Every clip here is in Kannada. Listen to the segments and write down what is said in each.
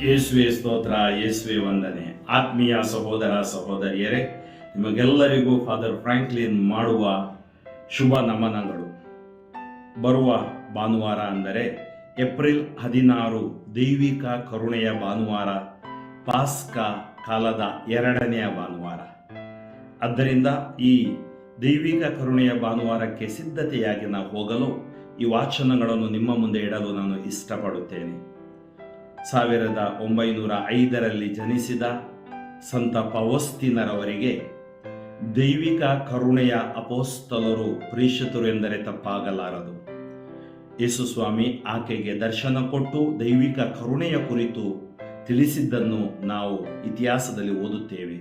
ಯೇಸುವೆ ಸ್ತೋತ್ರ, ಯೇಸುವೆ ವಂದನೆ. ಆತ್ಮೀಯ ಸಹೋದರ ಸಹೋದರಿಯರೇ, ನಿಮಗೆಲ್ಲರಿಗೂ ಫಾದರ್ ಫ್ರಾಂಕ್ಲಿನ್ ಮಾಡುವ ಶುಭ ನಮನಗಳು. ಬರುವ ಭಾನುವಾರ ಅಂದರೆ ಏಪ್ರಿಲ್ 16 ದೈವಿಕ ಕರುಣೆಯ ಭಾನುವಾರ, ಪಾಸ್ಕಾ ಕಾಲದ 2ನೆಯ ಭಾನುವಾರ. ಆದ್ದರಿಂದ ಈ ದೈವಿಕ ಕರುಣೆಯ ಭಾನುವಾರಕ್ಕೆ ಸಿದ್ಧತೆಯಾಗಿ ನಾವು ಹೋಗಲು ಈ ವಾಚನಗಳನ್ನು ನಿಮ್ಮ ಮುಂದೆ ಇಡಲು ನಾನು ಇಷ್ಟಪಡುತ್ತೇನೆ. 1905 ಜನಿಸಿದ ಸಂತ ಪೌಸ್ತಿನರವರಿಗೆ ದೈವಿಕ ಕರುಣೆಯ ಅಪೋಸ್ತಲರು, ಪ್ರೇಷಿತರು ಎಂದರೆ ತಪ್ಪಾಗಲಾರದು. ಯೇಸು ಸ್ವಾಮಿ ಆಕೆಗೆ ದರ್ಶನ ಕೊಟ್ಟು ದೈವಿಕ ಕರುಣೆಯ ಕುರಿತು ತಿಳಿಸಿದ್ದನ್ನು ನಾವು ಇತಿಹಾಸದಲ್ಲಿ ಓದುತ್ತೇವೆ.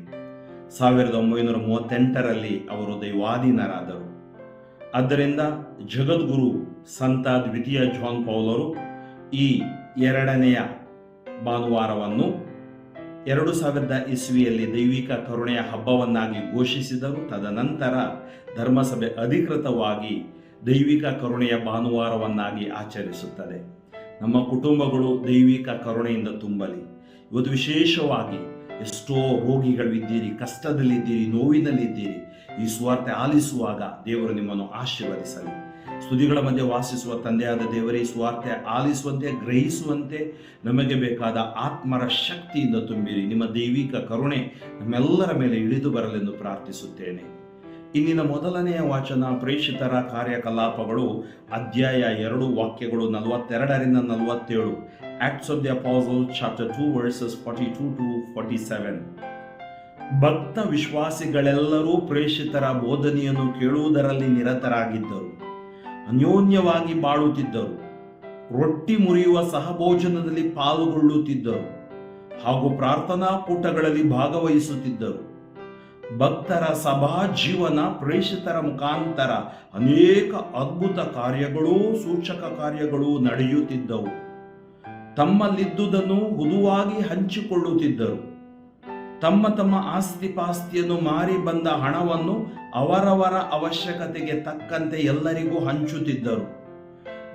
1938 ಅವರು ದೈವಾಧೀನರಾದರು. ಆದ್ದರಿಂದ ಜಗದ್ಗುರು ಸಂತ ದ್ವಿತೀಯ ಜಾನ್ ಪೌಲರು ಈ 2ನೆಯ ಭಾನುವಾರವನ್ನು 2000 ದೈವಿಕ ಕರುಣೆಯ ಹಬ್ಬವನ್ನಾಗಿ ಘೋಷಿಸಿದರು. ತದನಂತರ ಧರ್ಮಸಭೆ ಅಧಿಕೃತವಾಗಿ ದೈವಿಕ ಕರುಣೆಯ ಭಾನುವಾರವನ್ನಾಗಿ ಆಚರಿಸುತ್ತದೆ. ನಮ್ಮ ಕುಟುಂಬಗಳು ದೈವಿಕ ಕರುಣೆಯಿಂದ ತುಂಬಲಿ. ಇವತ್ತು ವಿಶೇಷವಾಗಿ ಎಷ್ಟೋ ರೋಗಿಗಳಿದ್ದೀರಿ, ಕಷ್ಟದಲ್ಲಿದ್ದೀರಿ, ನೋವಿನಲ್ಲಿದ್ದೀರಿ. ಈ ಸುವಾರ್ತೆ ಆಲಿಸುವಾಗ ದೇವರು ನಿಮ್ಮನ್ನು ಆಶೀರ್ವದಿಸಲಿ. ಸ್ತುತಿಗಳ ಮಧ್ಯೆ ವಾಸಿಸುವ ತಂದೆಯಾದ ದೇವರೇ, ಸುವಾರ್ತೆ ಆಲಿಸುವಂತೆ, ಗ್ರಹಿಸುವಂತೆ ನಮಗೆ ಬೇಕಾದ ಆತ್ಮರ ಶಕ್ತಿಯಿಂದ ತುಂಬಿರಿ. ನಿಮ್ಮ ದೈವಿಕ ಕರುಣೆ ನಮ್ಮೆಲ್ಲರ ಮೇಲೆ ಇಳಿದು ಬರಲೆಂದು ಪ್ರಾರ್ಥಿಸುತ್ತೇನೆ. ಇಂದಿನ ಮೊದಲನೆಯ ವಾಚನ ಪ್ರೇಷಿತರ ಕಾರ್ಯಕಲಾಪಗಳು, ಅಧ್ಯಾಯ 2 ವಾಕ್ಯಗಳು 42 47. Acts of the Apostles chapter 2 verses 42 to 47. ಭಕ್ತ ವಿಶ್ವಾಸಿಗಳೆಲ್ಲರೂ ಪ್ರೇಷಿತರ ಬೋಧನೆಯನ್ನು ಕೇಳುವುದರಲ್ಲಿ ನಿರತರಾಗಿದ್ದರು, ಅನ್ಯೋನ್ಯವಾಗಿ ಬಾಳುತ್ತಿದ್ದರು, ರೊಟ್ಟಿ ಮುರಿಯುವ ಸಹಭೋಜನದಲ್ಲಿ ಪಾಲ್ಗೊಳ್ಳುತ್ತಿದ್ದರು ಹಾಗೂ ಪ್ರಾರ್ಥನಾ ಕೂಟಗಳಲ್ಲಿ ಭಾಗವಹಿಸುತ್ತಿದ್ದರು. ಭಕ್ತರ ಸಭಾ ಜೀವನ ಪ್ರೇಷಿತರ ಮುಖಾಂತರ ಅನೇಕ ಅದ್ಭುತ ಕಾರ್ಯಗಳೂ ಸೂಚಕ ಕಾರ್ಯಗಳೂ ನಡೆಯುತ್ತಿದ್ದವು. ತಮ್ಮಲ್ಲಿದ್ದುದನ್ನು ಹುದುವಾಗಿ ಹಂಚಿಕೊಳ್ಳುತ್ತಿದ್ದರು. ತಮ್ಮ ತಮ್ಮ ಆಸ್ತಿಪಾಸ್ತಿಯನ್ನು ಮಾರಿ ಬಂದ ಹಣವನ್ನು ಅವರವರ ಅವಶ್ಯಕತೆಗೆ ತಕ್ಕಂತೆ ಎಲ್ಲರಿಗೂ ಹಂಚುತ್ತಿದ್ದರು.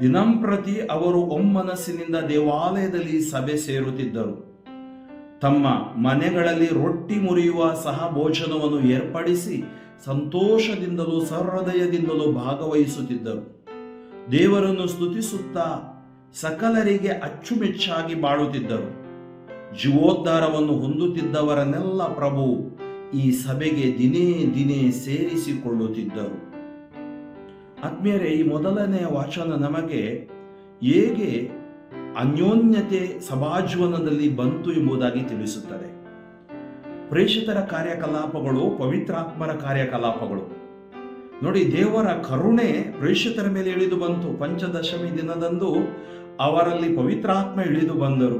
ದಿನಂಪ್ರತಿ ಅವರು ಒಮ್ಮನಸ್ಸಿನಿಂದ ದೇವಾಲಯದಲ್ಲಿ ಸಭೆ ಸೇರುತ್ತಿದ್ದರು. ತಮ್ಮ ಮನೆಗಳಲ್ಲಿ ರೊಟ್ಟಿ ಮುರಿಯುವ ಸಹ ಭೋಜನವನ್ನು ಏರ್ಪಡಿಸಿ ಸಂತೋಷದಿಂದಲೂ ಸಹೃದಯದಿಂದಲೂ ಭಾಗವಹಿಸುತ್ತಿದ್ದರು. ದೇವರನ್ನು ಸ್ತುತಿಸುತ್ತಾ ಸಕಲರಿಗೆ ಅಚ್ಚುಮೆಚ್ಚಾಗಿ ಬಾಳುತ್ತಿದ್ದರು. ಜೀವೋದ್ಧಾರವನ್ನು ಹೊಂದುತ್ತಿದ್ದವರನ್ನೆಲ್ಲ ಪ್ರಭು ಈ ಸಭೆಗೆ ದಿನೇ ದಿನೇ ಸೇರಿಸಿಕೊಳ್ಳುತ್ತಿದ್ದರು. ಆತ್ಮೀಯರೇ, ಈ ಮೊದಲನೆಯ ವಾಚನ ನಮಗೆ ಹೇಗೆ ಅನ್ಯೋನ್ಯತೆ ಸಭಾಜೀವನದಲ್ಲಿ ಬಂತು ಎಂಬುದಾಗಿ ತಿಳಿಸುತ್ತದೆ. ಪ್ರೇಷಿತರ ಕಾರ್ಯಕಲಾಪಗಳು ಪವಿತ್ರಾತ್ಮರ ಕಾರ್ಯಕಲಾಪಗಳು. ನೋಡಿ, ದೇವರ ಕರುಣೆ ಪ್ರೇಷಿತರ ಮೇಲೆ ಇಳಿದು ಬಂತು. ಪಂಚದಶಮಿ ದಿನದಂದು ಅವರಲ್ಲಿ ಪವಿತ್ರಾತ್ಮ ಇಳಿದು ಬಂದರು.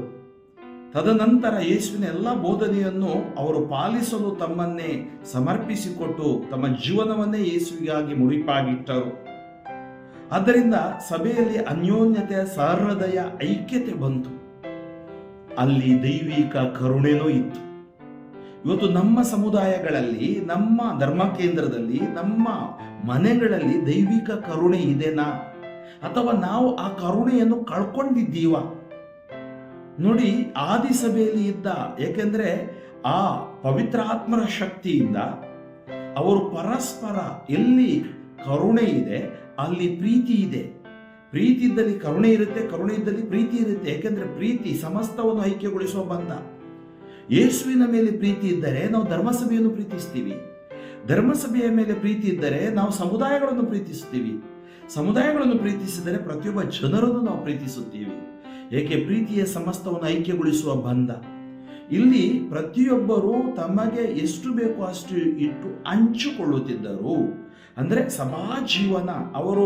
ತದನಂತರ ಯೇಸುವಿನ ಎಲ್ಲ ಬೋಧನೆಯನ್ನು ಅವರು ಪಾಲಿಸಲು ತಮ್ಮನ್ನೇ ಸಮರ್ಪಿಸಿಕೊಟ್ಟು ತಮ್ಮ ಜೀವನವನ್ನೇ ಯೇಸುವಿಗಾಗಿ ಮುಡಿಪಾಗಿಟ್ಟರು. ಆದ್ದರಿಂದ ಸಭೆಯಲ್ಲಿ ಅನ್ಯೋನ್ಯತೆ, ಸಹೃದಯ, ಐಕ್ಯತೆ ಬಂತು. ಅಲ್ಲಿ ದೈವಿಕ ಕರುಣೆನೂ ಇತ್ತು. ಇವತ್ತು ನಮ್ಮ ಸಮುದಾಯಗಳಲ್ಲಿ, ನಮ್ಮ ಧರ್ಮ ಕೇಂದ್ರದಲ್ಲಿ, ನಮ್ಮ ಮನೆಗಳಲ್ಲಿ ದೈವಿಕ ಕರುಣೆ ಇದೆನಾ, ಅಥವಾ ನಾವು ಆ ಕರುಣೆಯನ್ನು ಕಳ್ಕೊಂಡಿದ್ದೀವ? ನೋಡಿ, ಆದಿ ಸಭೆಯಲ್ಲಿ ಇದ್ದ, ಏಕೆಂದ್ರೆ ಆ ಪವಿತ್ರಾತ್ಮರ ಶಕ್ತಿಯಿಂದ ಅವರು ಪರಸ್ಪರ, ಎಲ್ಲಿ ಕರುಣೆ ಇದೆ ಅಲ್ಲಿ ಪ್ರೀತಿ ಇದೆ. ಪ್ರೀತಿ ಇದ್ದಲ್ಲಿ ಕರುಣೆ ಇರುತ್ತೆ, ಕರುಣೆ ಇದ್ದಲ್ಲಿ ಪ್ರೀತಿ ಇರುತ್ತೆ. ಏಕೆಂದ್ರೆ ಪ್ರೀತಿ ಸಮಸ್ತವನ್ನು ಐಕ್ಯಗೊಳಿಸುವ ಬಂಧ. ಯೇಸುವಿನ ಮೇಲೆ ಪ್ರೀತಿ ಇದ್ದರೆ ನಾವು ಧರ್ಮಸಭೆಯನ್ನು ಪ್ರೀತಿಸ್ತೀವಿ. ಧರ್ಮಸಭೆಯ ಮೇಲೆ ಪ್ರೀತಿ ಇದ್ದರೆ ನಾವು ಸಮುದಾಯಗಳನ್ನು ಪ್ರೀತಿಸ್ತೀವಿ. ಸಮುದಾಯಗಳನ್ನು ಪ್ರೀತಿಸಿದರೆ ಪ್ರತಿಯೊಬ್ಬ ಜನರನ್ನು ನಾವು ಪ್ರೀತಿಸುತ್ತೀವಿ. ಏಕೆ? ಪ್ರೀತಿಯ ಸಮಸ್ತವನ್ನು ಐಕ್ಯಗೊಳಿಸುವ ಬಂಧ. ಇಲ್ಲಿ ಪ್ರತಿಯೊಬ್ಬರು ತಮಗೆ ಎಷ್ಟು ಬೇಕು ಅಷ್ಟು ಇಟ್ಟು ಹಂಚಿಕೊಳ್ಳುತ್ತಿದ್ದರು. ಅಂದರೆ ಸಭಾ ಜೀವನ, ಅವರು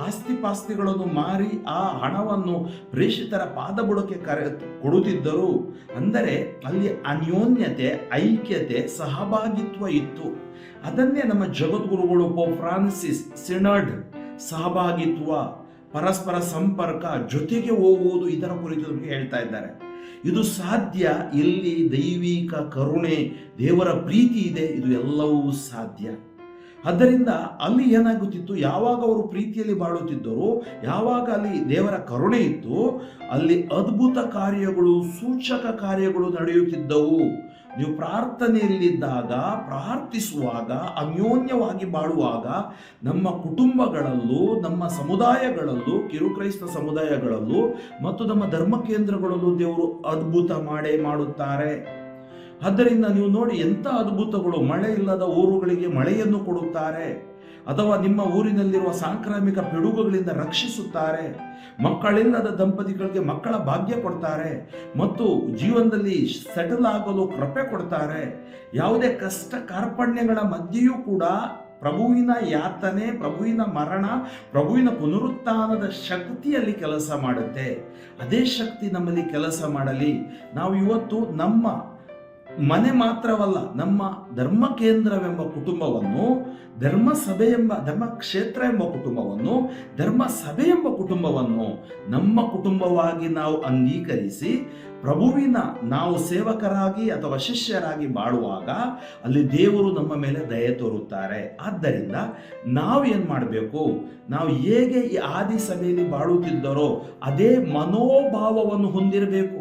ಆಸ್ತಿಪಾಸ್ತಿಗಳನ್ನು ಮಾರಿ ಆ ಹಣವನ್ನು ಪ್ರೇಷಿತರ ಪಾದಬುಡಕ್ಕೆ ಕೊಡುತ್ತಿದ್ದರು. ಅಂದರೆ ಅಲ್ಲಿ ಅನ್ಯೋನ್ಯತೆ, ಐಕ್ಯತೆ, ಸಹಭಾಗಿತ್ವ ಇತ್ತು. ಅದನ್ನೇ ನಮ್ಮ ಜಗದ್ಗುರುಗಳು ಪೋಪ್ ಫ್ರಾನ್ಸಿಸ್ ಸಿನಡ್, ಸಹಭಾಗಿತ್ವ, ಪರಸ್ಪರ ಸಂಪರ್ಕ, ಜೊತೆಗೆ ಹೋಗುವುದು, ಇದರ ಕುರಿತು ನಮಗೆ ಹೇಳ್ತಾ ಇದ್ದಾರೆ. ಇದು ಸಾಧ್ಯ ಎಲ್ಲಿ ದೈವಿಕ ಕರುಣೆ, ದೇವರ ಪ್ರೀತಿ ಇದೆ. ಇದು ಎಲ್ಲವೂ ಸಾಧ್ಯ. ಆದ್ದರಿಂದ ಅಲ್ಲಿ ಏನಾಗುತ್ತಿತ್ತು, ಯಾವಾಗ ಅವರು ಪ್ರೀತಿಯಲ್ಲಿ ಬಾಳುತ್ತಿದ್ದರು, ಯಾವಾಗ ಅಲ್ಲಿ ದೇವರ ಕರುಣೆ ಇತ್ತು, ಅಲ್ಲಿ ಅದ್ಭುತ ಕಾರ್ಯಗಳು, ಸೂಚಕ ಕಾರ್ಯಗಳು ನಡೆಯುತ್ತಿದ್ದವು. ನೀವು ಪ್ರಾರ್ಥನೆಯಲ್ಲಿದ್ದಾಗ, ಪ್ರಾರ್ಥಿಸುವಾಗ, ಅನ್ಯೋನ್ಯವಾಗಿ ಬಾಳುವಾಗ ನಮ್ಮ ಕುಟುಂಬಗಳಲ್ಲೂ, ನಮ್ಮ ಸಮುದಾಯಗಳಲ್ಲೂ, ಕಿರುಕ್ರೈಸ್ತ ಸಮುದಾಯಗಳಲ್ಲೂ ಮತ್ತು ನಮ್ಮ ಧರ್ಮ ಕೇಂದ್ರಗಳಲ್ಲೂ ದೇವರು ಅದ್ಭುತ ಮಾಡೇ ಮಾಡುತ್ತಾರೆ. ಆದ್ದರಿಂದ ನೀವು ನೋಡಿ, ಎಂಥ ಅದ್ಭುತಗಳು. ಮಳೆ ಇಲ್ಲದ ಊರುಗಳಿಗೆ ಮಳೆಯನ್ನು ಕೊಡುತ್ತಾರೆ, ಅಥವಾ ನಿಮ್ಮ ಊರಿನಲ್ಲಿರುವ ಸಾಂಕ್ರಾಮಿಕ ಪಿಡುಗುಗಳಿಂದ ರಕ್ಷಿಸುತ್ತಾರೆ. ಮಕ್ಕಳಿಲ್ಲದ ದಂಪತಿಗಳಿಗೆ ಮಕ್ಕಳ ಭಾಗ್ಯ ಕೊಡ್ತಾರೆ ಮತ್ತು ಜೀವನದಲ್ಲಿ ಸೆಟಲ್ ಆಗಲು ಕೃಪೆ ಕೊಡ್ತಾರೆ. ಯಾವುದೇ ಕಷ್ಟ ಕಾರ್ಪಣ್ಯಗಳ ಮಧ್ಯೆಯೂ ಕೂಡ ಪ್ರಭುವಿನ ಯಾತನೆ, ಪ್ರಭುವಿನ ಮರಣ, ಪ್ರಭುವಿನ ಪುನರುತ್ಥಾನದ ಶಕ್ತಿಯಲ್ಲಿ ಕೆಲಸ ಮಾಡುತ್ತೆ. ಅದೇ ಶಕ್ತಿ ನಮ್ಮಲ್ಲಿ ಕೆಲಸ ಮಾಡಲಿ. ನಾವು ಇವತ್ತು ನಮ್ಮ ಮನೆ ಮಾತ್ರವಲ್ಲ, ನಮ್ಮ ಧರ್ಮ ಕೇಂದ್ರವೆಂಬ ಕುಟುಂಬವನ್ನು, ಧರ್ಮ ಸಭೆ ಎಂಬ, ಧರ್ಮ ಕ್ಷೇತ್ರ ಎಂಬ ಕುಟುಂಬವನ್ನು, ಧರ್ಮ ಸಭೆ ಎಂಬ ಕುಟುಂಬವನ್ನು ನಮ್ಮ ಕುಟುಂಬವಾಗಿ ನಾವು ಅಂಗೀಕರಿಸಿ ಪ್ರಭುವಿನ ನಾವು ಸೇವಕರಾಗಿ ಅಥವಾ ಶಿಷ್ಯರಾಗಿ ಬಾಳುವಾಗ ಅಲ್ಲಿ ದೇವರು ನಮ್ಮ ಮೇಲೆ ದಯೆ ತೋರುತ್ತಾರೆ. ಆದ್ದರಿಂದ ನಾವು ಏನು ಮಾಡಬೇಕು, ನಾವು ಹೇಗೆ ಈ ಆದಿ ಸಭೆಯಲ್ಲಿ ಬಾಳುತ್ತಿದ್ದರೋ ಅದೇ ಮನೋಭಾವವನ್ನು ಹೊಂದಿರಬೇಕು.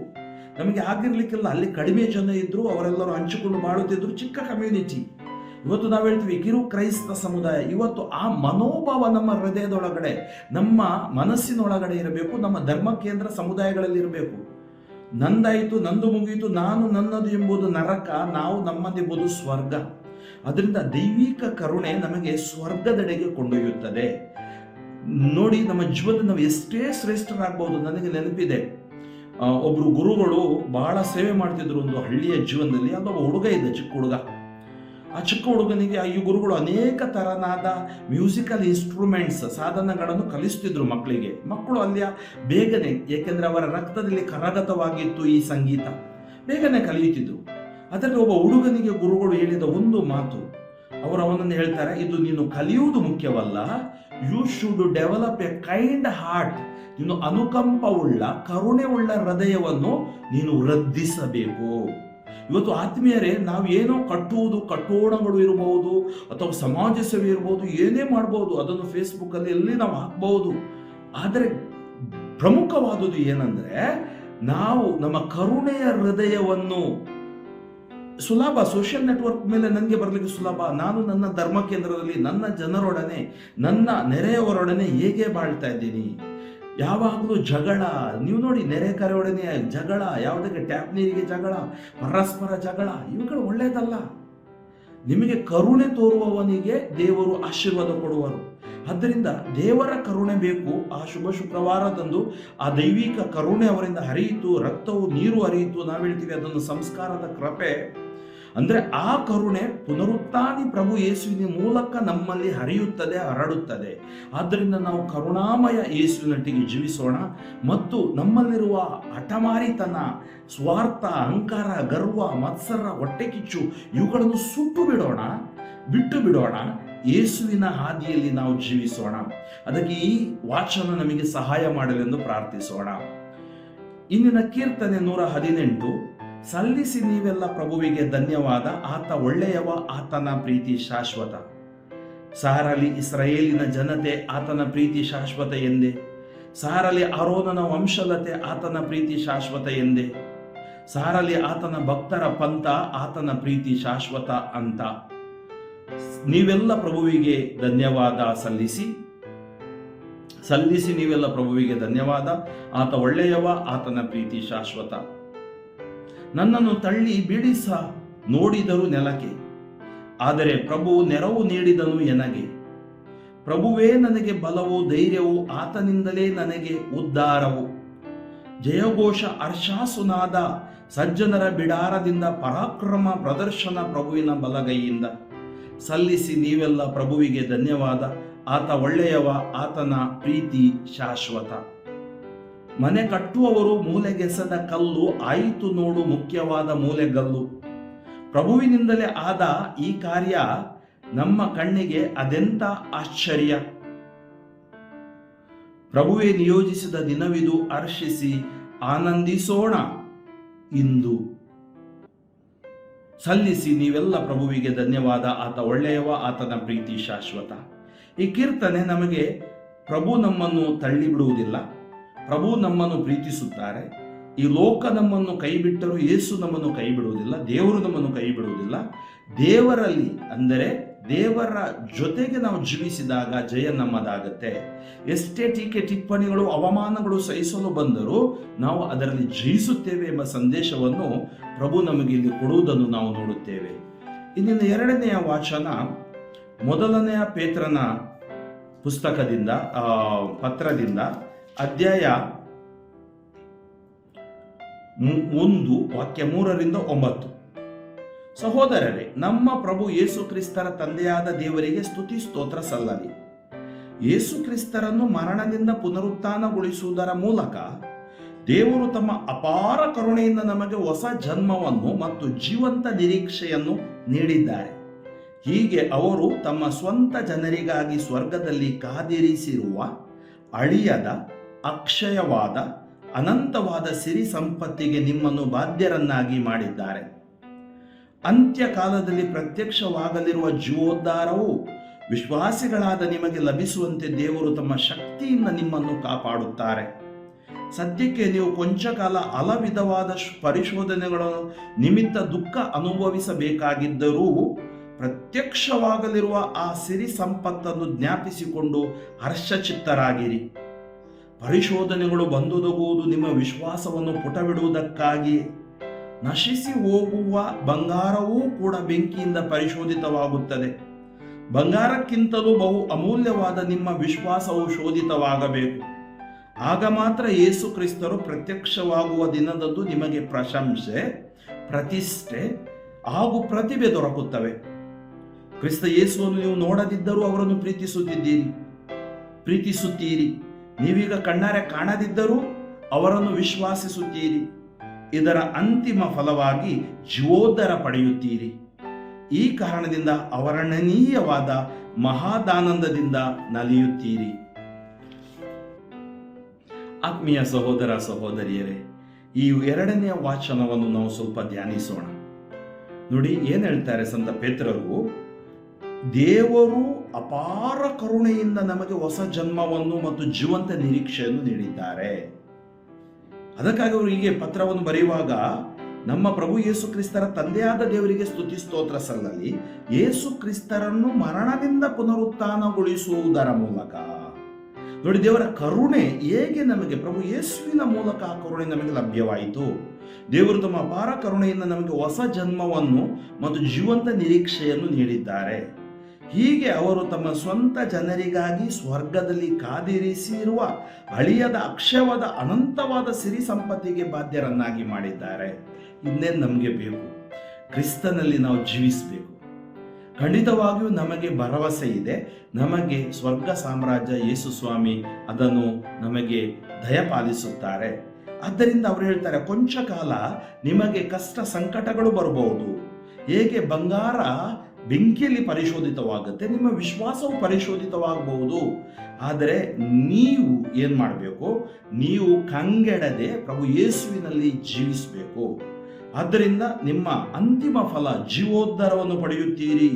ನಮಗೆ ಆಗಿರ್ಲಿಕ್ಕಿಲ್ಲ. ಅಲ್ಲಿ ಕಡಿಮೆ ಜನ ಇದ್ರು, ಅವರೆಲ್ಲರೂ ಹಂಚಿಕೊಂಡು ಬಾಳುತ್ತಿದ್ರು, ಚಿಕ್ಕ ಕಮ್ಯುನಿಟಿ. ಇವತ್ತು ನಾವು ಹೇಳ್ತೀವಿ ಕಿರು ಕ್ರೈಸ್ತ ಸಮುದಾಯ. ಇವತ್ತು ಆ ಮನೋಭಾವ ನಮ್ಮ ಹೃದಯದೊಳಗಡೆ, ನಮ್ಮ ಮನಸ್ಸಿನೊಳಗಡೆ ಇರಬೇಕು. ನಮ್ಮ ಧರ್ಮ ಕೇಂದ್ರ ಸಮುದಾಯಗಳಲ್ಲಿ ಇರಬೇಕು. ನಂದಾಯಿತು, ನಂದು ಮುಗಿಯಿತು, ನಾನು ನನ್ನದು ಎಂಬುದು ನರಕ, ನಾವು ನಮ್ಮದೆಂಬುದು ಸ್ವರ್ಗ. ಅದರಿಂದ ದೈವಿಕ ಕರುಣೆ ನಮಗೆ ಸ್ವರ್ಗದೆಡೆಗೆ ಕೊಂಡೊಯ್ಯುತ್ತದೆ. ನೋಡಿ, ನಮ್ಮ ಜೀವನದಲ್ಲಿ ನಾವು ಎಷ್ಟೇ ಶ್ರೇಷ್ಠರಾಗಬಹುದು. ನನಗೆ ನೆನಪಿದೆ, ಒಬ್ರು ಗುರುಗಳು ಬಹಳ ಸೇವೆ ಮಾಡ್ತಿದ್ರು ಒಂದು ಹಳ್ಳಿಯ ಜೀವನದಲ್ಲಿ. ಅದೊಬ್ಬ ಹುಡುಗ ಇದೆ, ಚಿಕ್ಕ ಹುಡುಗ. ಆ ಚಿಕ್ಕ ಹುಡುಗನಿಗೆ ಈ ಗುರುಗಳು ಅನೇಕ ತರನಾದ ಮ್ಯೂಸಿಕಲ್ ಇನ್ಸ್ಟ್ರೂಮೆಂಟ್ಸ್, ಸಾಧನಗಳನ್ನು ಕಲಿಸ್ತಿದ್ರು ಮಕ್ಕಳಿಗೆ. ಮಕ್ಕಳು ಅಲ್ಲಿಯ ಬೇಗನೆ, ಏಕೆಂದರೆ ಅವರ ರಕ್ತದಲ್ಲಿ ಕರಗತವಾಗಿತ್ತು ಈ ಸಂಗೀತ, ಬೇಗನೆ ಕಲಿಯುತ್ತಿದ್ರು. ಅದರಲ್ಲಿ ಒಬ್ಬ ಹುಡುಗನಿಗೆ ಗುರುಗಳು ಹೇಳಿದ ಒಂದು ಮಾತು, ಅವರು ಅವನನ್ನು ಹೇಳ್ತಾರೆ, ಇದು ನೀನು ಕಲಿಯುವುದು ಮುಖ್ಯವಲ್ಲ, you should develop a kind heart. ನೀನು ಅನುಕಂಪವುಳ್ಳ, ಕರುಣೆ ಉಳ್ಳ ಹೃದಯವನ್ನು ನೀನು ವೃದ್ಧಿಸಬೇಕು. ಇವತ್ತು ಆತ್ಮೀಯರೇ, ನಾವು ಏನೋ ಕಟ್ಟುವುದು, ಕಟ್ಟೋಣಗಳು ಇರಬಹುದು, ಅಥವಾ ಸಮಾಜ ಸೇವೆ ಇರಬಹುದು, ಏನೇ ಮಾಡಬಹುದು, ಅದನ್ನು ಫೇಸ್ಬುಕ್ ಅಲ್ಲಿ ಎಲ್ಲಿ ನಾವು ಹಾಕಬಹುದು. ಆದರೆ ಪ್ರಮುಖವಾದುದು ಏನಂದ್ರೆ, ನಾವು ನಮ್ಮ ಕರುಣೆಯ ಹೃದಯವನ್ನು, ಸುಲಭ ಸೋಷಿಯಲ್ ನೆಟ್ವರ್ಕ್ ಮೇಲೆ ನನಗೆ ಬರಲಿಕ್ಕೆ ಸುಲಭ. ನಾನು ನನ್ನ ಧರ್ಮ ಕೇಂದ್ರದಲ್ಲಿ ನನ್ನ ಜನರೊಡನೆ, ನನ್ನ ನೆರೆಯವರೊಡನೆ ಹೇಗೆ ಬಾಳ್ತಾ ಇದ್ದೀನಿ. ಯಾವಾಗಲೂ ಜಗಳ. ನೀವು ನೋಡಿ, ನೆರೆಕರೆಯೊಡನೆ ಜಗಳ, ಯಾವುದಕ್ಕೆ ಟ್ಯಾಪ್ ನೀರಿಗೆ ಜಗಳ, ಪರಸ್ಪರ ಜಗಳ, ಇವುಗಳು ಒಳ್ಳೆಯದಲ್ಲ. ನಿಮಗೆ ಕರುಣೆ ತೋರುವವನಿಗೆ ದೇವರು ಆಶೀರ್ವಾದ ಕೊಡುವರು. ಆದ್ದರಿಂದ ದೇವರ ಕರುಣೆ ಬೇಕು. ಆ ಶುಭ ಶುಕ್ರವಾರದಂದು ಆ ದೈವಿಕ ಕರುಣೆ ಅವರಿಂದ ಹರಿಯಿತು, ರಕ್ತವು ನೀರು ಹರಿಯಿತು. ನಾವು ಹೇಳ್ತೀವಿ ಅದನ್ನು ಸಂಸ್ಕಾರದ ಕೃಪೆ. ಅಂದ್ರೆ ಆ ಕರುಣೆ ಪುನರುತ್ಥಾನಿ ಪ್ರಭು ಯೇಸುವಿನ ಮೂಲಕ ನಮ್ಮಲ್ಲಿ ಹರಿಯುತ್ತದೆ, ಹರಡುತ್ತದೆ. ಆದ್ದರಿಂದ ನಾವು ಕರುಣಾಮಯ ಯೇಸುವಿನೊಟ್ಟಿಗೆ ಜೀವಿಸೋಣ ಮತ್ತು ನಮ್ಮಲ್ಲಿರುವ ಹಠಮಾರಿತನ, ಸ್ವಾರ್ಥ, ಅಹಂಕಾರ, ಗರ್ವ, ಮತ್ಸರ, ಹೊಟ್ಟೆ ಕಿಚ್ಚು ಇವುಗಳನ್ನು ಬಿಟ್ಟು ಬಿಡೋಣ. ಯೇಸುವಿನ ಹಾದಿಯಲ್ಲಿ ನಾವು ಜೀವಿಸೋಣ. ಅದಕ್ಕೆ ಈ ವಾಚನ ನಮಗೆ ಸಹಾಯ ಮಾಡಲೆಂದು ಪ್ರಾರ್ಥಿಸೋಣ. ಇಂದಿನ ಕೀರ್ತನೆ 118. ಸಲ್ಲಿಸಿ ನೀವೆಲ್ಲ ಪ್ರಭುವಿಗೆ ಧನ್ಯವಾದ, ಆತ ಒಳ್ಳೆಯವ, ಆತನ ಪ್ರೀತಿ ಶಾಶ್ವತ. ಸಾರಲಿ ಇಸ್ರಾಯೇಲಿನ ಜನತೆ, ಆತನ ಪ್ರೀತಿ ಶಾಶ್ವತ ಎಂದೇ. ಸಾರಲಿ ಆರೋನನ ವಂಶಲತೆ, ಆತನ ಪ್ರೀತಿ ಶಾಶ್ವತ ಎಂದೇ. ಸಾರಲಿ ಆತನ ಭಕ್ತರ ಪಂಥ, ಆತನ ಪ್ರೀತಿ ಶಾಶ್ವತ ಅಂತ. ನೀವೆಲ್ಲ ಪ್ರಭುವಿಗೆ ಧನ್ಯವಾದ ಸಲ್ಲಿಸಿ ನೀವೆಲ್ಲ ಪ್ರಭುವಿಗೆ ಧನ್ಯವಾದ, ಆತ ಒಳ್ಳೆಯವ, ಆತನ ಪ್ರೀತಿ ಶಾಶ್ವತ. ನನ್ನನ್ನು ತಳ್ಳಿ ಬೀಳಿಸ ನೋಡಿದರು ನೆಲಕ್ಕೆ, ಆದರೆ ಪ್ರಭು ನೆರವು ನೀಡಿದನು ಎನಗೆ. ಪ್ರಭುವೇ ನನಗೆ ಬಲವು, ಧೈರ್ಯವು, ಆತನಿಂದಲೇ ನನಗೆ ಉದ್ಧಾರವು. ಜಯಘೋಷ ಹರ್ಷಾಸುನಾದ, ಸಜ್ಜನರ ಬಿಡಾರದಿಂದ ಪರಾಕ್ರಮ ಪ್ರದರ್ಶನ ಪ್ರಭುವಿನ ಬಲಗೈಯಿಂದ. ಸಲ್ಲಿಸಿ ನೀವೆಲ್ಲ ಪ್ರಭುವಿಗೆ ಧನ್ಯವಾದ, ಆತ ಒಳ್ಳೆಯವ, ಆತನ ಪ್ರೀತಿ ಶಾಶ್ವತ. ಮನೆ ಕಟ್ಟುವವರು ಮೂಲೆಗೆಸೆದ ಕಲ್ಲು, ಆಯಿತು ನೋಡು ಮುಖ್ಯವಾದ ಮೂಲೆಗಲ್ಲು. ಪ್ರಭುವಿನಿಂದಲೇ ಆದ ಈ ಕಾರ್ಯ, ನಮ್ಮ ಕಣ್ಣಿಗೆ ಅದೆಂತ ಆಶ್ಚರ್ಯ. ಪ್ರಭುವೇ ನಿಯೋಜಿಸಿದ ದಿನವಿದು, ಹರ್ಷಿಸಿ ಆನಂದಿಸೋಣ ಇಂದು. ಸಲ್ಲಿಸಿ ನೀವೆಲ್ಲ ಪ್ರಭುವಿಗೆ ಧನ್ಯವಾದ. ಆತ ಒಳ್ಳೆಯವ, ಆತನ ಪ್ರೀತಿ ಶಾಶ್ವತ. ಈ ಕೀರ್ತನೆ ನಮಗೆ ಪ್ರಭು ನಮ್ಮನ್ನು ತಳ್ಳಿ ಬಿಡುವುದಿಲ್ಲ, ಪ್ರಭು ನಮ್ಮನ್ನು ಪ್ರೀತಿಸುತ್ತಾರೆ. ಈ ಲೋಕ ನಮ್ಮನ್ನು ಕೈ ಬಿಟ್ಟರೂ ಯೇಸು ನಮ್ಮನ್ನು ಕೈ ಬಿಡುವುದಿಲ್ಲ, ದೇವರು ನಮ್ಮನ್ನು ಕೈ ಬಿಡುವುದಿಲ್ಲ. ದೇವರಲ್ಲಿ ಅಂದರೆ ದೇವರ ಜೊತೆಗೆ ನಾವು ಜೀವಿಸಿದಾಗ ಜಯ ನಮ್ಮದಾಗತ್ತೆ. ಎಷ್ಟೇ ಟೀಕೆ ಟಿಪ್ಪಣಿಗಳು ಅವಮಾನಗಳು ಸಹಿಸಲು ಬಂದರೂ ನಾವು ಅದರಲ್ಲಿ ಜಯಿಸುತ್ತೇವೆ ಎಂಬ ಸಂದೇಶವನ್ನು ಪ್ರಭು ನಮಗೆ ಇಲ್ಲಿ ಕೊಡುವುದನ್ನು ನಾವು ನೋಡುತ್ತೇವೆ. ಇಂದಿನ ಎರಡನೆಯ ವಾಚನ ಮೊದಲನೆಯ ಪೇತ್ರನ ಪುಸ್ತಕದಿಂದ ಪತ್ರದಿಂದ ಅಧ್ಯಾಯ 1 ವಾಕ್ಯ 3-9. ಸಹೋದರರೇ, ನಮ್ಮ ಪ್ರಭು ಯೇಸು ಕ್ರಿಸ್ತರ ತಂದೆಯಾದ ದೇವರಿಗೆ ಸ್ತುತಿ ಸ್ತೋತ್ರ ಸಲ್ಲಲಿ. ಯೇಸು ಕ್ರಿಸ್ತರನ್ನು ಮರಣದಿಂದ ಪುನರುತ್ಥಾನಗೊಳಿಸುವುದರ ಮೂಲಕ ದೇವರು ತಮ್ಮ ಅಪಾರ ಕರುಣೆಯಿಂದ ನಮಗೆ ಹೊಸ ಜನ್ಮವನ್ನು ಮತ್ತು ಜೀವಂತ ನಿರೀಕ್ಷೆಯನ್ನು ನೀಡಿದ್ದಾರೆ. ಹೀಗೆ ಅವರು ತಮ್ಮ ಸ್ವಂತ ಜನರಿಗಾಗಿ ಸ್ವರ್ಗದಲ್ಲಿ ಕಾದಿರಿಸಿರುವ ಅಳಿಯದ ಅಕ್ಷಯವಾದ ಅನಂತವಾದ ಸಿರಿ ಸಂಪತ್ತಿಗೆ ನಿಮ್ಮನ್ನು ಬಾಧ್ಯರನ್ನಾಗಿ ಮಾಡಿದ್ದಾರೆ. ಅಂತ್ಯಕಾಲದಲ್ಲಿ ಪ್ರತ್ಯಕ್ಷವಾಗಲಿರುವ ಜೀವೋದ್ಧಾರವು ವಿಶ್ವಾಸಿಗಳಾದ ನಿಮಗೆ ಲಭಿಸುವಂತೆ ದೇವರು ತಮ್ಮ ಶಕ್ತಿಯಿಂದ ನಿಮ್ಮನ್ನು ಕಾಪಾಡುತ್ತಾರೆ. ಸದ್ಯಕ್ಕೆ ನೀವು ಕೊಂಚ ಕಾಲ ಹಲವಿಧವಾದ ಪರಿಶೋಧನೆಗಳ ನಿಮಿತ್ತ ದುಃಖ ಅನುಭವಿಸಬೇಕಾಗಿದ್ದರೂ ಪ್ರತ್ಯಕ್ಷವಾಗಲಿರುವ ಆ ಸಿರಿ ಸಂಪತ್ತನ್ನು ಜ್ಞಾಪಿಸಿಕೊಂಡು ಹರ್ಷಚಿತ್ತರಾಗಿರಿ. ಪರಿಶೋಧನೆಗಳು ಬಂದೊದಗುವುದು ನಿಮ್ಮ ವಿಶ್ವಾಸವನ್ನು ಪುಟಬಿಡುವುದಕ್ಕಾಗಿ. ನಶಿಸಿ ಹೋಗುವ ಬಂಗಾರವೂ ಕೂಡ ಬೆಂಕಿಯಿಂದ ಪರಿಶೋಧಿತವಾಗುತ್ತದೆ. ಬಂಗಾರಕ್ಕಿಂತಲೂ ಬಹು ಅಮೂಲ್ಯವಾದ ನಿಮ್ಮ ವಿಶ್ವಾಸವು ಶೋಧಿತವಾಗಬೇಕು. ಆಗ ಮಾತ್ರ ಯೇಸು ಕ್ರಿಸ್ತರು ಪ್ರತ್ಯಕ್ಷವಾಗುವ ದಿನದಂದು ನಿಮಗೆ ಪ್ರಶಂಸೆ, ಪ್ರತಿಷ್ಠೆ ಹಾಗೂ ಪ್ರತಿಭೆ ದೊರಕುತ್ತವೆ. ಕ್ರಿಸ್ತ ಯೇಸುವನ್ನು ನೀವು ನೋಡದಿದ್ದರೂ ಅವರನ್ನು ಪ್ರೀತಿಸುತ್ತೀರಿ. ನೀವೀಗ ಕಣ್ಣಾರೆ ಕಾಣದಿದ್ದರೂ ಅವರನ್ನು ವಿಶ್ವಾಸಿಸುತ್ತೀರಿ. ಇದರ ಅಂತಿಮ ಫಲವಾಗಿ ಜೀವೋದ್ಧಾರ ಪಡೆಯುತ್ತೀರಿ. ಈ ಕಾರಣದಿಂದ ಅವರ್ಣನೀಯವಾದ ಮಹಾದಾನಂದದಿಂದ ನಲಿಯುತ್ತೀರಿ. ಆತ್ಮೀಯ ಸಹೋದರ ಸಹೋದರಿಯರೇ, ಈ ಎರಡನೆಯ ವಾಚನವನ್ನು ನಾವು ಸ್ವಲ್ಪ ಧ್ಯಾನಿಸೋಣ. ನೋಡಿ, ಏನ್ ಹೇಳ್ತಾರೆ ಸಂತ ಪೇತ್ರರು? ದೇವರು ಅಪಾರ ಕರುಣೆಯಿಂದ ನಮಗೆ ಹೊಸ ಜನ್ಮವನ್ನು ಮತ್ತು ಜೀವಂತ ನಿರೀಕ್ಷೆಯನ್ನು ನೀಡಿದ್ದಾರೆ. ಅದಕ್ಕಾಗಿ ಅವರು ಹೀಗೆ ಪತ್ರವನ್ನು ಬರೆಯುವಾಗ, ನಮ್ಮ ಪ್ರಭು ಯೇಸು ಕ್ರಿಸ್ತರ ತಂದೆಯಾದ ದೇವರಿಗೆ ಸ್ತುತಿ ಸ್ತೋತ್ರ ಸಲ್ಲಲಿ. ಯೇಸು ಕ್ರಿಸ್ತರನ್ನು ಮರಣದಿಂದ ಪುನರುತ್ಥಾನಗೊಳಿಸುವುದರ ಮೂಲಕ. ನೋಡಿ, ದೇವರ ಕರುಣೆ ಹೇಗೆ ನಮಗೆ ಪ್ರಭು ಯೇಸುವಿನ ಮೂಲಕ ಆ ಕರುಣೆ ನಮಗೆ ಲಭ್ಯವಾಯಿತು. ದೇವರು ತಮ್ಮ ಅಪಾರ ಕರುಣೆಯಿಂದ ನಮಗೆ ಹೊಸ ಜನ್ಮವನ್ನು ಮತ್ತು ಜೀವಂತ ನಿರೀಕ್ಷೆಯನ್ನು ನೀಡಿದ್ದಾರೆ. ಹೀಗೆ ಅವರು ತಮ್ಮ ಸ್ವಂತ ಜನರಿಗಾಗಿ ಸ್ವರ್ಗದಲ್ಲಿ ಕಾದಿರಿಸಿರುವ ಅಳಿಯದ ಅಕ್ಷಯವಾದ ಅನಂತವಾದ ಸಿರಿ ಸಂಪತ್ತಿಗೆ ಬಾಧ್ಯರನ್ನಾಗಿ ಮಾಡಿದ್ದಾರೆ. ಇನ್ನೇನು ನಮಗೆ ಬೇಕು? ಕ್ರಿಸ್ತನಲ್ಲಿ ನಾವು ಜೀವಿಸಬೇಕು. ಖಂಡಿತವಾಗಿಯೂ ನಮಗೆ ಭರವಸೆ ಇದೆ. ನಮಗೆ ಸ್ವರ್ಗ ಸಾಮ್ರಾಜ್ಯ ಯೇಸು ಸ್ವಾಮಿ ಅದನ್ನು ನಮಗೆ ದಯಪಾಲಿಸುತ್ತಾರೆ. ಆದ್ದರಿಂದ ಅವರು ಹೇಳ್ತಾರೆ, ಕೊಂಚ ಕಾಲ ನಿಮಗೆ ಕಷ್ಟ ಸಂಕಟಗಳು ಬರಬಹುದು. ಹೇಗೆ ಬಂಗಾರ ಬೆಂಕಿಯಲ್ಲಿ ಪರಿಶೋಧಿತವಾಗುತ್ತೆ, ನಿಮ್ಮ ವಿಶ್ವಾಸವು ಪರಿಶೋಧಿತವಾಗಬಹುದು. ಆದರೆ ನೀವು ಏನ್ ಮಾಡಬೇಕು? ನೀವು ಕಂಗೆಡದೆ ಪ್ರಭು ಯೇಸುವಿನಲ್ಲಿ ಜೀವಿಸಬೇಕು. ಆದ್ದರಿಂದ ನಿಮ್ಮ ಅಂತಿಮ ಫಲ ಜೀವೋದ್ಧಾರವನ್ನು ಪಡೆಯುತ್ತೀರಿ.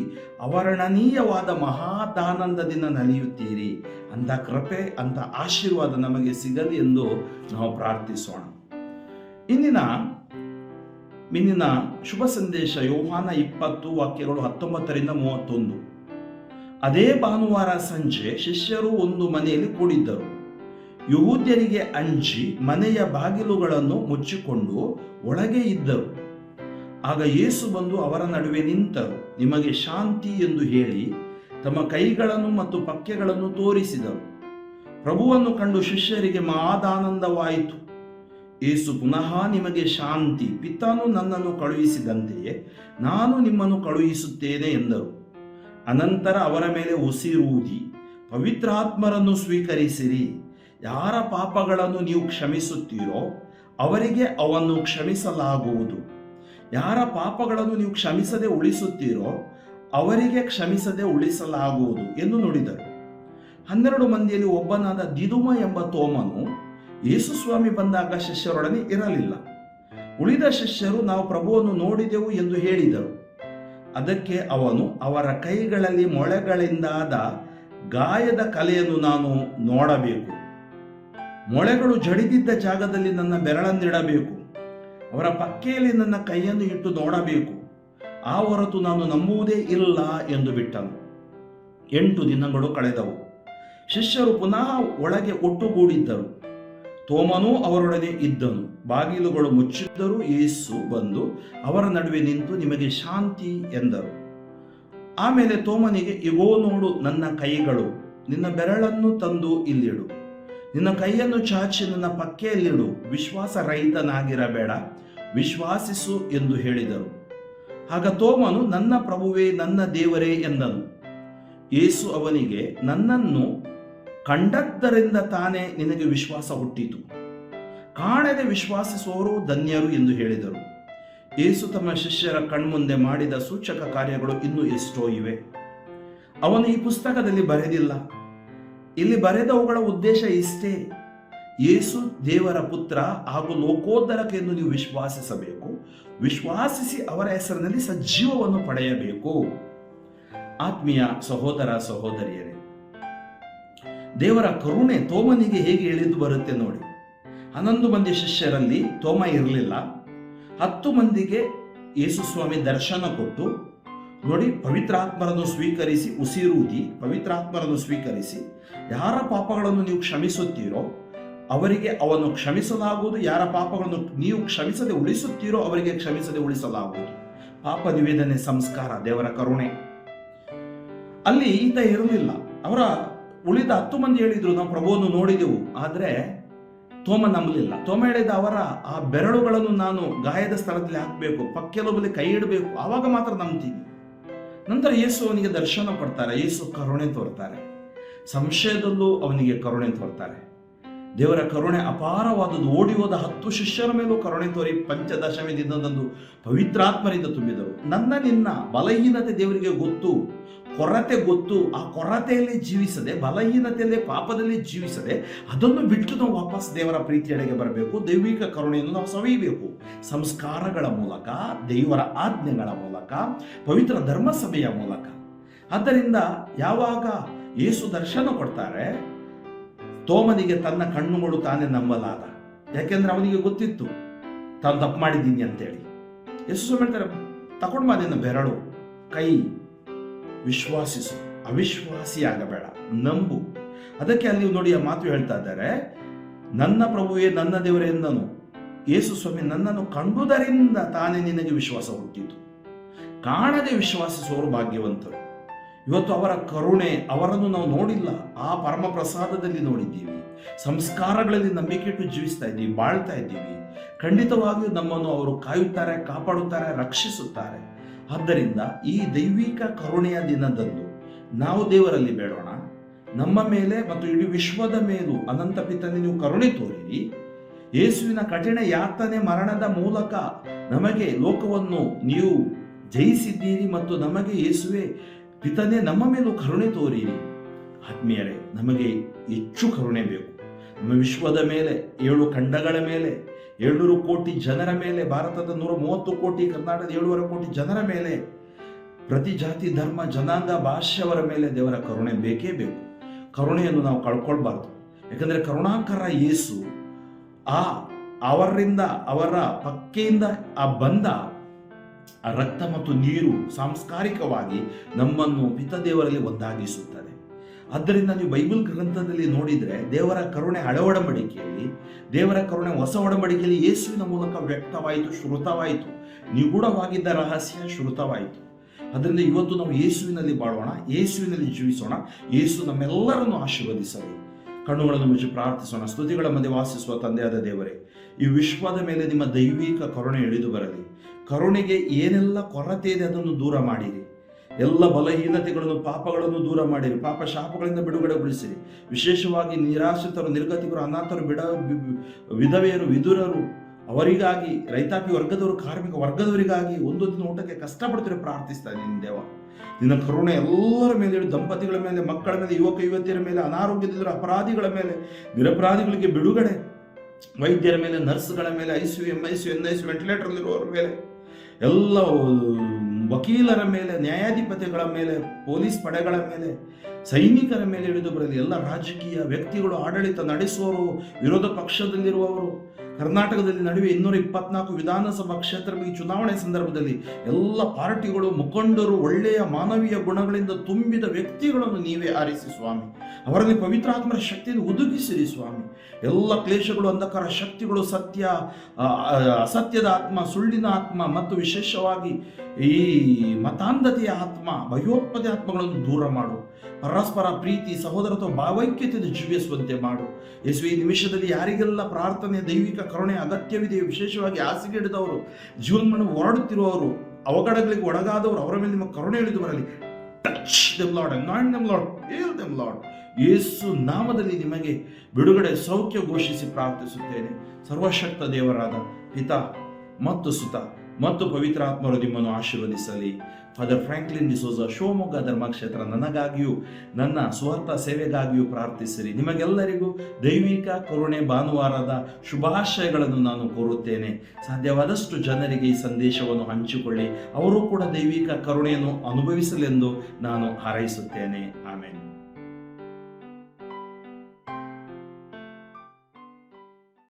ಅವರ್ಣನೀಯವಾದ ಮಹಾದಾನಂದದಿಂದ ನಲಿಯುತ್ತೀರಿ. ಅಂತ ಕೃಪೆ, ಅಂತ ಆಶೀರ್ವಾದ ನಮಗೆ ಸಿಗಲಿ ಎಂದು ನಾವು ಪ್ರಾರ್ಥಿಸೋಣ. ಇಂದಿನ ಶುಭ ಸಂದೇಶ ಯೋಹಾನ 20 ವಾಕ್ಯಗಳು 19-31. ಅದೇ ಭಾನುವಾರ ಸಂಜೆ ಶಿಷ್ಯರು ಒಂದು ಮನೆಯಲ್ಲಿ ಕೂಡಿದ್ದರು. ಯಹೂದ್ಯರಿಗೆ ಅಂಜಿ ಮನೆಯ ಬಾಗಿಲುಗಳನ್ನು ಮುಚ್ಚಿಕೊಂಡು ಒಳಗೆ ಇದ್ದರು. ಆಗ ಯೇಸು ಬಂದು ಅವರ ನಡುವೆ ನಿಂತರು. ನಿಮಗೆ ಶಾಂತಿ ಎಂದು ಹೇಳಿ ತಮ್ಮ ಕೈಗಳನ್ನು ಮತ್ತು ಪಕ್ಕೆಗಳನ್ನು ತೋರಿಸಿದರು. ಪ್ರಭುವನ್ನು ಕಂಡು ಶಿಷ್ಯರಿಗೆ ಮಹಾದಾನಂದವಾಯಿತು. ಯೇಸು ಪುನಃ ನಿಮಗೆ ಶಾಂತಿ, ಪಿತನು ನನ್ನನ್ನು ಕಳುಹಿಸಿದಂತೆಯೇ ನಾನು ನಿಮ್ಮನ್ನು ಕಳುಹಿಸುತ್ತೇನೆ ಎಂದರು. ಅನಂತರ ಅವರ ಮೇಲೆ ಉಸಿರೂದಿ ಪವಿತ್ರಾತ್ಮರನ್ನು ಸ್ವೀಕರಿಸಿರಿ. ಯಾರ ಪಾಪಗಳನ್ನು ನೀವು ಕ್ಷಮಿಸುತ್ತೀರೋ ಅವರಿಗೆ ಅವನ್ನು ಕ್ಷಮಿಸಲಾಗುವುದು. ಯಾರ ಪಾಪಗಳನ್ನು ನೀವು ಕ್ಷಮಿಸದೆ ಉಳಿಸುತ್ತೀರೋ ಅವರಿಗೆ ಕ್ಷಮಿಸದೆ ಉಳಿಸಲಾಗುವುದು ಎಂದು ನುಡಿದರು. 12 ಮಂದಿಯಲ್ಲಿ ಒಬ್ಬನಾದ ದಿದುಮ ಎಂಬ ತೋಮನು ಯೇಸು ಸ್ವಾಮಿ ಬಂದಾಗ ಶಿಷ್ಯರೊಡನೆ ಇರಲಿಲ್ಲ. ಉಳಿದ ಶಿಷ್ಯರು ನಾವು ಪ್ರಭುವನ್ನು ನೋಡಿದೆವು ಎಂದು ಹೇಳಿದರು. ಅದಕ್ಕೆ ಅವನು, ಅವರ ಕೈಗಳಲ್ಲಿ ಮೊಳೆಗಳಿಂದಾದ ಗಾಯದ ಕಲೆಯನ್ನು ನಾನು ನೋಡಬೇಕು. ಮೊಳೆಗಳು ಜಡಿದಿದ್ದ ಜಾಗದಲ್ಲಿ ನನ್ನ ಬೆರಳನ್ನಿಡಬೇಕು. ಅವರ ಪಕ್ಕೆಯಲ್ಲಿ ನನ್ನ ಕೈಯನ್ನು ಇಟ್ಟು ನೋಡಬೇಕು. ಆ ಹೊರತು ನಾನು ನಂಬುವುದೇ ಇಲ್ಲ ಎಂದು ಬಿಟ್ಟನು. 8 ದಿನಗಳು ಕಳೆದವು. ಶಿಷ್ಯರು ಪುನಃ ಒಳಗೆ ಒಟ್ಟುಗೂಡಿದ್ದರು. ತೋಮನೂ ಅವರೊಡನೆ ಇದ್ದನು. ಬಾಗಿಲುಗಳು ಮುಚ್ಚಿದ್ದರೂ ಯೇಸು ಬಂದು ಅವರ ನಡುವೆ ನಿಂತು, ನಿಮಗೆ ಶಾಂತಿ ಎಂದರು. ಆಮೇಲೆ ತೋಮನಿಗೆ, ಇಗೋ ನೋಡು ನನ್ನ ಕೈಗಳು, ನಿನ್ನ ಬೆರಳನ್ನು ತಂದು ಇಲ್ಲಿಡು, ನಿನ್ನ ಕೈಯನ್ನು ಚಾಚಿ ನನ್ನ ಪಕ್ಕೆಯಲ್ಲಿಡು, ವಿಶ್ವಾಸರಹಿತನಾಗಿರಬೇಡ, ವಿಶ್ವಾಸಿಸು ಎಂದು ಹೇಳಿದರು. ಆಗ ತೋಮನು, ನನ್ನ ಪ್ರಭುವೇ ನನ್ನ ದೇವರೇ ಎಂದನು. ಯೇಸು ಅವನಿಗೆ, ನನ್ನನ್ನು ಕಂಡದ್ದರಿಂದ ತಾನೇ ನಿನಗೆ ವಿಶ್ವಾಸ ಹುಟ್ಟಿತು, ಕಾಣದೆ ವಿಶ್ವಾಸಿಸುವವರು ಧನ್ಯರು ಎಂದು ಹೇಳಿದರು. ಯೇಸು ತಮ್ಮ ಶಿಷ್ಯರ ಕಣ್ಮುಂದೆ ಮಾಡಿದ ಸೂಚಕ ಕಾರ್ಯಗಳು ಇನ್ನೂ ಎಷ್ಟೋ ಇವೆ. ಅವನು ಈ ಪುಸ್ತಕದಲ್ಲಿ ಬರೆದಿಲ್ಲ. ಇಲ್ಲಿ ಬರೆದವುಗಳ ಉದ್ದೇಶ ಇಷ್ಟೇ: ಯೇಸು ದೇವರ ಪುತ್ರ ಹಾಗೂ ಲೋಕೋದ್ಧಾರಕೆಂದು ನೀವು ವಿಶ್ವಾಸಿಸಬೇಕು. ವಿಶ್ವಾಸಿಸಿ ಅವರ ಹೆಸರಿನಲ್ಲಿ ಸಜೀವವನ್ನು ಪಡೆಯಬೇಕು. ಆತ್ಮೀಯ ಸಹೋದರ ಸಹೋದರಿಯರೇ, ದೇವರ ಕರುಣೆ ತೋಮನಿಗೆ ಹೇಗೆ ಇಳಿದು ಬರುತ್ತೆ ನೋಡಿ. 11 ಮಂದಿ ಶಿಷ್ಯರಲ್ಲಿ ತೋಮ ಇರಲಿಲ್ಲ. 10 ಮಂದಿಗೆ ಯೇಸು ಸ್ವಾಮಿ ದರ್ಶನ ಕೊಟ್ಟು ನೋಡಿ, ಪವಿತ್ರಾತ್ಮರನ್ನು ಸ್ವೀಕರಿಸಿ, ಉಸಿರೂದಿ ಪವಿತ್ರಾತ್ಮರನ್ನು ಸ್ವೀಕರಿಸಿ, ಯಾರ ಪಾಪಗಳನ್ನು ನೀವು ಕ್ಷಮಿಸುತ್ತೀರೋ ಅವರಿಗೆ ಅವನು ಕ್ಷಮಿಸಲಾಗುವುದು, ಯಾರ ಪಾಪಗಳನ್ನು ನೀವು ಕ್ಷಮಿಸದೆ ಉಳಿಸುತ್ತೀರೋ ಅವರಿಗೆ ಕ್ಷಮಿಸದೆ ಉಳಿಸಲಾಗುವುದು. ಪಾಪ ನಿವೇದನೆ ಸಂಸ್ಕಾರ ದೇವರ ಕರುಣೆ. ಅಲ್ಲಿ ಈತ ಇರಲಿಲ್ಲ. ಅವರ ಉಳಿದ 10 ಮಂದಿ ಹೇಳಿದ್ರು, ನಾವು ಪ್ರಭುವನ್ನು ನೋಡಿದೆವು. ಆದರೆ ತೋಮ ನಂಬಲಿಲ್ಲ. ತೋಮ ಹೇಳಿದ, ಅವರ ಆ ಬೆರಳುಗಳನ್ನು ನಾನು ಗಾಯದ ಸ್ಥಳದಲ್ಲಿ ಹಾಕಬೇಕು, ಪಕ್ಕೆಲೊಬ್ಬಲಿ ಕೈ ಇಡಬೇಕು, ಆವಾಗ ಮಾತ್ರ ನಂಬ್ತೀನಿ. ನಂತರ ಯೇಸು ಅವನಿಗೆ ದರ್ಶನ ಕೊಡ್ತಾರೆ. ಯೇಸು ಕರುಣೆ ತೋರ್ತಾರೆ. ಸಂಶಯದಲ್ಲೂ ಅವನಿಗೆ ಕರುಣೆ ತೋರ್ತಾರೆ. ದೇವರ ಕರುಣೆ ಅಪಾರವಾದದ್ದು. ಓಡಿ ಹೋದ 10 ಶಿಷ್ಯರ ಮೇಲೂ ಕರುಣೆ ತೋರಿ ಪಂಚದಶಮಿ ದಿನದಂದು ಪವಿತ್ರಾತ್ಮರಿಂದ ತುಂಬಿದರು. ನಿನ್ನ ಬಲಹೀನತೆ ದೇವರಿಗೆ ಗೊತ್ತು, ಕೊರತೆ ಗೊತ್ತು. ಆ ಕೊರತೆಯಲ್ಲಿ ಜೀವಿಸದೆ, ಬಲಹೀನತೆಯಲ್ಲಿ ಪಾಪದಲ್ಲಿ ಜೀವಿಸದೆ, ಅದನ್ನು ಬಿಟ್ಟು ನಾವು ವಾಪಸ್ ದೇವರ ಪ್ರೀತಿಯಡೆಗೆ ಬರಬೇಕು. ದೈವಿಕ ಕರುಣೆಯನ್ನು ನಾವು ಸವಿಯಬೇಕು. ಸಂಸ್ಕಾರಗಳ ಮೂಲಕ, ದೇವರ ಆಜ್ಞೆಗಳ ಮೂಲಕ, ಪವಿತ್ರ ಧರ್ಮಸಭೆಯ ಮೂಲಕ. ಆದ್ದರಿಂದ ಯಾವಾಗ ಯೇಸು ದರ್ಶನ ಕೊಡ್ತಾರೆ, ತೋಮನಿಗೆ ತನ್ನ ಕಣ್ಣುಗಳು ತಾನೇ ನಂಬಲಾದ. ಯಾಕೆಂದ್ರೆ ಅವನಿಗೆ ಗೊತ್ತಿತ್ತು ತಾನು ತಪ್ಪು ಮಾಡಿದ್ದೀನಿ ಅಂತೇಳಿ. ಯೇಸು ಹೇಳ್ತಾರೆ, ತಗೊಂಡು ಬಾ ನಿನ್ನ ಬೆರಳು, ಕೈ, ವಿಶ್ವಾಸಿಸು, ಅವಿಶ್ವಾಸಿಯಾಗಬೇಡ, ನಂಬು. ಅದಕ್ಕೆ ಅಲ್ಲಿ ನೋಡಿ ಆ ಮಾತು ಹೇಳ್ತಾ ಇದ್ದಾರೆ, ನನ್ನ ಪ್ರಭುವೇ ನನ್ನ ದೇವರೇ ಎಂದನು. ಯೇಸು ಸ್ವಾಮಿ, ನನ್ನನ್ನು ಕಂಡುದರಿಂದ ತಾನೇ ನಿನಗೆ ವಿಶ್ವಾಸ ಹುಟ್ಟಿತು. ಕಾಣದೆ ವಿಶ್ವಾಸಿಸುವವರು ಭಾಗ್ಯವಂತರು. ಇವತ್ತು ಅವರ ಕರುಣೆ, ಅವರನ್ನು ನಾವು ನೋಡಿಲ್ಲ, ಆ ಪರಮ ಪ್ರಸಾದದಲ್ಲಿ ನೋಡಿದ್ದೀವಿ. ಸಂಸ್ಕಾರಗಳಲ್ಲಿ ನಂಬಿಕೆ ಇಟ್ಟು ಜೀವಿಸ್ತಾ ಇದ್ದೀವಿ, ಬಾಳ್ತಾ ಇದ್ದೀವಿ. ಖಂಡಿತವಾಗಿಯೂ ನಮ್ಮನ್ನು ಅವರು ಕಾಯುತ್ತಾರೆ, ಕಾಪಾಡುತ್ತಾರೆ, ರಕ್ಷಿಸುತ್ತಾರೆ. ಆದ್ದರಿಂದ ಈ ದೈವಿಕ ಕರುಣೆಯ ದಿನದಂದು ನಾವು ದೇವರಲ್ಲಿ ಬೇಡೋಣ, ನಮ್ಮ ಮೇಲೆ ಮತ್ತು ಇಡೀ ವಿಶ್ವದ ಮೇಲೂ ಅನಂತ ಪಿತನೇ ನೀವು ಕರುಣೆ ತೋರಿರಿ. ಯೇಸುವಿನ ಕಠಿಣ ಯಾತನೆ ಮರಣದ ಮೂಲಕ ನಮಗೆ ಲೋಕವನ್ನು ನೀವು ಜಯಿಸಿದ್ದೀರಿ ಮತ್ತು ನಮಗೆ ಯೇಸುವೆ ಪಿತನೇ ನಮ್ಮ ಮೇಲೂ ಕರುಣೆ ತೋರಿರಿ. ಆತ್ಮೀಯರೇ, ನಮಗೆ ಹೆಚ್ಚು ಕರುಣೆ ಬೇಕು. ನಮ್ಮ ವಿಶ್ವದ ಮೇಲೆ, 7 ಖಂಡಗಳ ಮೇಲೆ, 700 ಕೋಟಿ ಜನರ ಮೇಲೆ, ಭಾರತದ 130 ಕೋಟಿ, ಕರ್ನಾಟಕದ 7.5 ಕೋಟಿ ಜನರ ಮೇಲೆ, ಪ್ರತಿ ಜಾತಿ ಧರ್ಮ ಜನಾಂಗ ಭಾಷೆಯವರ ಮೇಲೆ ದೇವರ ಕರುಣೆ ಬೇಕೇ ಬೇಕು. ಕರುಣೆಯನ್ನು ನಾವು ಕಳ್ಕೊಳ್ಬಾರ್ದು. ಯಾಕಂದರೆ ಕರುಣಾಕರ ಯೇಸು ಅವರಿಂದ, ಅವರ ಪಕ್ಕೆಯಿಂದ ಬಂದ ಆ ರಕ್ತ ಮತ್ತು ನೀರು ಸಾಂಸ್ಕಾರಿಕವಾಗಿ ನಮ್ಮನ್ನು ಪಿತದೇವರಲ್ಲಿ ಒಂದಾಗಿಸುತ್ತದೆ. ಆದ್ದರಿಂದ ನೀವು ಬೈಬಲ್ ಗ್ರಂಥದಲ್ಲಿ ನೋಡಿದರೆ ದೇವರ ಕರುಣೆ ಹಳೆ ಒಡಂಬಡಿಕೆಯಲ್ಲಿ, ದೇವರ ಕರುಣೆ ಹೊಸ ಒಡಂಬಡಿಕೆಯಲ್ಲಿ ಯೇಸುವಿನ ಮೂಲಕ ವ್ಯಕ್ತವಾಯಿತು, ಶ್ರುತವಾಯಿತು. ನಿಗೂಢವಾಗಿದ್ದ ರಹಸ್ಯ ಶ್ರುತವಾಯಿತು. ಅದರಿಂದ ಇವತ್ತು ನಾವು ಯೇಸುವಿನಲ್ಲಿ ಬಾಳೋಣ, ಯೇಸುವಿನಲ್ಲಿ ಜೀವಿಸೋಣ. ಯೇಸು ನಮ್ಮೆಲ್ಲರನ್ನು ಆಶೀರ್ವದಿಸಲಿ. ಕಣ್ಣುಗಳನ್ನು ಮುಚ್ಚಿ ಪ್ರಾರ್ಥಿಸೋಣ. ಸ್ತುತಿಗಳ ಮಧ್ಯೆ ವಾಸಿಸುವ ತಂದೆಯಾದ ದೇವರೇ, ಈ ವಿಶ್ವದ ಮೇಲೆ ನಿಮ್ಮ ದೈವಿಕ ಕರುಣೆ ಇಳಿದು ಬರಲಿ. ಕರುಣೆಗೆ ಏನೆಲ್ಲ ಕೊರತೆ ಇದೆ ಅದನ್ನು ದೂರ ಮಾಡಿರಿ. ಎಲ್ಲ ಬಲಹೀನತೆಗಳನ್ನು, ಪಾಪಗಳನ್ನು ದೂರ ಮಾಡಿರಿ. ಪಾಪ ಶಾಪಗಳಿಂದ ಬಿಡುಗಡೆಗೊಳಿಸಿರಿ. ವಿಶೇಷವಾಗಿ ನಿರಾಶ್ರಿತರು, ನಿರ್ಗತಿಕರು, ಅನಾಥರು, ವಿಧವೆಯರು, ವಿದುರರು, ಅವರಿಗಾಗಿ, ರೈತಾಪಿ ವರ್ಗದವರು, ಕಾರ್ಮಿಕ ವರ್ಗದವರಿಗಾಗಿ ಒಂದು ದಿನ ಊಟಕ್ಕೆ ಕಷ್ಟಪಡ್ತೀರಿ ಪ್ರಾರ್ಥಿಸ್ತಾ ಇದ್ದೀನಿ ದೇವ. ನಿನ್ನ ಕರುಣೆ ಎಲ್ಲರ ಮೇಲೆ, ದಂಪತಿಗಳ ಮೇಲೆ, ಮಕ್ಕಳ ಮೇಲೆ, ಯುವಕ ಯುವತಿಯರ ಮೇಲೆ, ಅನಾರೋಗ್ಯದಿದ್ದರೂ ಅಪರಾಧಿಗಳ ಮೇಲೆ, ನಿರಪರಾಧಿಗಳಿಗೆ ಬಿಡುಗಡೆ, ವೈದ್ಯರ ಮೇಲೆ, ನರ್ಸ್ಗಳ ಮೇಲೆ, ICU, MICU, NICU ವೆಂಟಿಲೇಟರ್ಲಿರುವವರ ಮೇಲೆ, ಎಲ್ಲ ವಕೀಲರ ಮೇಲೆ, ನ್ಯಾಯಾಧಿಪತಿಗಳ ಮೇಲೆ, ಪೊಲೀಸ್ ಪಡೆಗಳ ಮೇಲೆ, ಸೈನಿಕರ ಮೇಲೆ ಇಳಿದು ಬರಲಿ. ಎಲ್ಲ ರಾಜಕೀಯ ವ್ಯಕ್ತಿಗಳು, ಆಡಳಿತ ನಡೆಸುವವರು, ವಿರೋಧ ಪಕ್ಷದಲ್ಲಿರುವವರು, ಕರ್ನಾಟಕದಲ್ಲಿ ನಡುವೆ 224 ವಿಧಾನಸಭಾ ಕ್ಷೇತ್ರಗಳಿಗೆ ಚುನಾವಣೆ ಸಂದರ್ಭದಲ್ಲಿ ಎಲ್ಲ ಪಾರ್ಟಿಗಳು, ಮುಖಂಡರು, ಒಳ್ಳೆಯ ಮಾನವೀಯ ಗುಣಗಳಿಂದ ತುಂಬಿದ ವ್ಯಕ್ತಿಗಳನ್ನು ನೀವೇ ಆರಿಸಿ ಸ್ವಾಮಿ. ಅವರಲ್ಲಿ ಪವಿತ್ರಾತ್ಮರ ಶಕ್ತಿಯನ್ನು ಒದಗಿಸಿರಿ ಸ್ವಾಮಿ. ಎಲ್ಲ ಕ್ಲೇಶಗಳು, ಅಂಧಕಾರ ಶಕ್ತಿಗಳು, ಸತ್ಯ ಅಸತ್ಯದ ಆತ್ಮ, ಸುಳ್ಳಿನ ಆತ್ಮ ಮತ್ತು ವಿಶೇಷವಾಗಿ ಈ ಮತಾಂಧತೆಯ ಆತ್ಮ, ಭಯೋತ್ಪಾದಕ ಆತ್ಮಗಳನ್ನು ದೂರ ಮಾಡು. ಪರಸ್ಪರ ಪ್ರೀತಿ, ಸಹೋದರತ್ವ, ಭಾವೈಕ್ಯತೆಯನ್ನು ಜೀವಿಸುವಂತೆ ಮಾಡು. ಯೇಸುವೆ, ಈ ನಿಮಿಷದಲ್ಲಿ ಯಾರಿಗೆಲ್ಲ ಪ್ರಾರ್ಥನೆ, ದೈವಿಕ ಕರುಣೆ ಅಗತ್ಯವಿದೆ, ವಿಶೇಷವಾಗಿ ಹಾಸಿಗೆ ಹಿಡಿದವರು, ಜೀವನವನ್ನು ಓಡುತ್ತಿರುವವರು, ಅವಘಡಗಳಿಗೆ ಒಳಗಾದವರು, ಅವರ ಮೇಲೆ ನಿಮ್ಮ ಕರುಣೆ ಇಳಿದು ಬರಲಿ. Touch them lord, anoint them lord, heal them lord. Yesu ನಾಮದಲ್ಲಿ ನಿಮಗೆ ಬಿಡುಗಡೆ, ಸೌಖ್ಯ ಘೋಷಿಸಿ ಪ್ರಾರ್ಥಿಸುತ್ತೇನೆ. ಸರ್ವಶಕ್ತ ದೇವರಾದ ಪಿತಾ ಮತ್ತು ಸುತ ಮತ್ತು ಪವಿತ್ರಾತ್ಮರು ನಿಮ್ಮನ್ನು ಆಶೀರ್ವದಿಸಲಿ. ಫಾದರ್ ಫ್ರಾಂಕ್ಲಿನ್ ಡಿಸೋಜ, ಶಿವಮೊಗ್ಗ ಧರ್ಮಕ್ಷೇತ್ರ, ನನಗಾಗಿಯೂ ನನ್ನ ಸ್ವಾರ್ಥ ಸೇವೆಗಾಗಿಯೂ ಪ್ರಾರ್ಥಿಸಿರಿ. ನಿಮಗೆಲ್ಲರಿಗೂ ದೈವಿಕ ಕರುಣೆ ಭಾನುವಾರದ ಶುಭಾಶಯಗಳನ್ನು ನಾನು ಕೋರುತ್ತೇನೆ. ಸಾಧ್ಯವಾದಷ್ಟು ಜನರಿಗೆ ಈ ಸಂದೇಶವನ್ನು ಹಂಚಿಕೊಳ್ಳಿ, ಅವರು ಕೂಡ ದೈವಿಕ ಕರುಣೆಯನ್ನು ಅನುಭವಿಸಲೆಂದು ನಾನು ಹಾರೈಸುತ್ತೇನೆ. ಆಮೇಲೆ